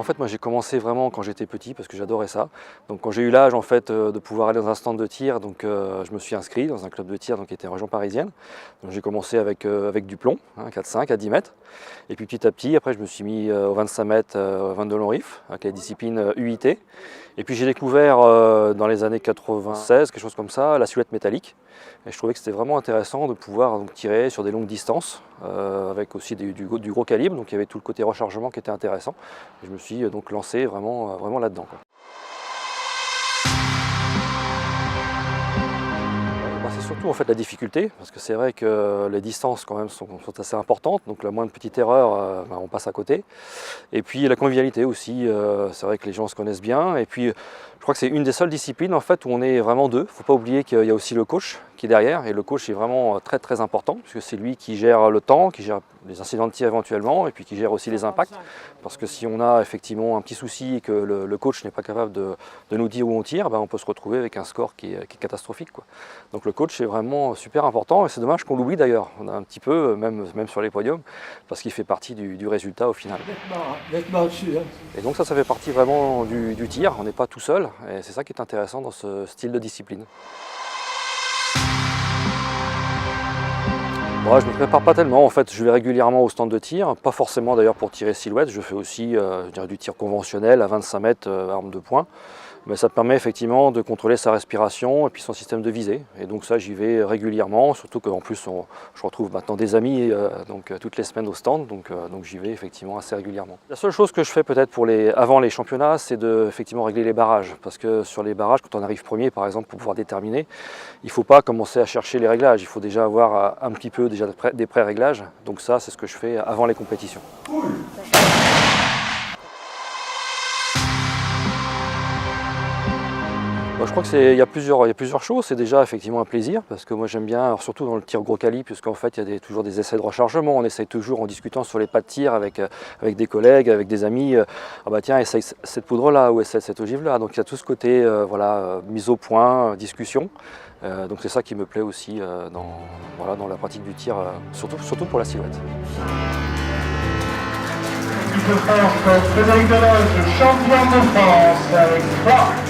En fait, moi j'ai commencé vraiment quand j'étais petit parce que j'adorais ça. Donc quand j'ai eu l'âge en fait de pouvoir aller dans un stand de tir, donc je me suis inscrit dans un club de tir qui était en région parisienne. Donc j'ai commencé avec du plomb, 4-5 à 10 mètres. Et puis petit à petit, après je me suis mis au 25 mètres, 22 long rifle, avec la discipline UIT. Et puis j'ai découvert dans les années 96, quelque chose comme ça, la silhouette métallique. Et je trouvais que c'était vraiment intéressant de pouvoir donc, tirer sur des longues distances, avec aussi du gros calibre. Donc il y avait tout le côté rechargement qui était intéressant. Et je me suis donc lancé vraiment là-dedans. C'est surtout en fait la difficulté, parce que c'est vrai que les distances quand même sont assez importantes, donc la moindre petite erreur, on passe à côté. Et puis la convivialité aussi, c'est vrai que les gens se connaissent bien, et puis je crois que c'est une des seules disciplines en fait où on est vraiment deux. Il ne faut pas oublier qu'il y a aussi le coach qui est derrière, et le coach est vraiment très important, puisque c'est lui qui gère le temps, qui gère les incidents de tir éventuellement, et puis qui gère aussi les impacts. Parce que si on a effectivement un petit souci et que le coach n'est pas capable de nous dire où on tire, on peut se retrouver avec un score qui est catastrophique, quoi. Donc le coach est vraiment super important, et c'est dommage qu'on l'oublie d'ailleurs. On a un petit peu, même sur les podiums, parce qu'il fait partie du résultat au final. Et donc ça fait partie vraiment du tir, on n'est pas tout seul, et c'est ça qui est intéressant dans ce style de discipline. Bon, je ne me prépare pas tellement, en fait je vais régulièrement au stand de tir, pas forcément d'ailleurs pour tirer silhouette, je fais aussi du tir conventionnel à 25 mètres, arme de poing. Mais ça permet effectivement de contrôler sa respiration et puis son système de visée. Et donc ça, j'y vais régulièrement, surtout qu'en plus, je retrouve maintenant des amis toutes les semaines au stand, donc j'y vais effectivement assez régulièrement. La seule chose que je fais peut-être avant les championnats, c'est de effectivement régler les barrages. Parce que sur les barrages, quand on arrive premier, par exemple, pour pouvoir déterminer, il ne faut pas commencer à chercher les réglages. Il faut déjà avoir un petit peu déjà des pré-réglages. Donc ça, c'est ce que je fais avant les compétitions. Je crois qu'il y a plusieurs choses. C'est déjà effectivement un plaisir, parce que moi j'aime bien, alors surtout dans le tir gros calibre, puisqu'en fait il y a toujours des essais de rechargement. On essaye toujours en discutant sur les pas de tir avec des collègues, avec des amis, ah bah tiens, essaye cette poudre là ou essaye cette ogive là. Donc il y a tout ce côté mise au point, discussion. Donc c'est ça qui me plaît aussi dans la pratique du tir, surtout pour la silhouette. Frédéric Deloge, champion de France avec 3.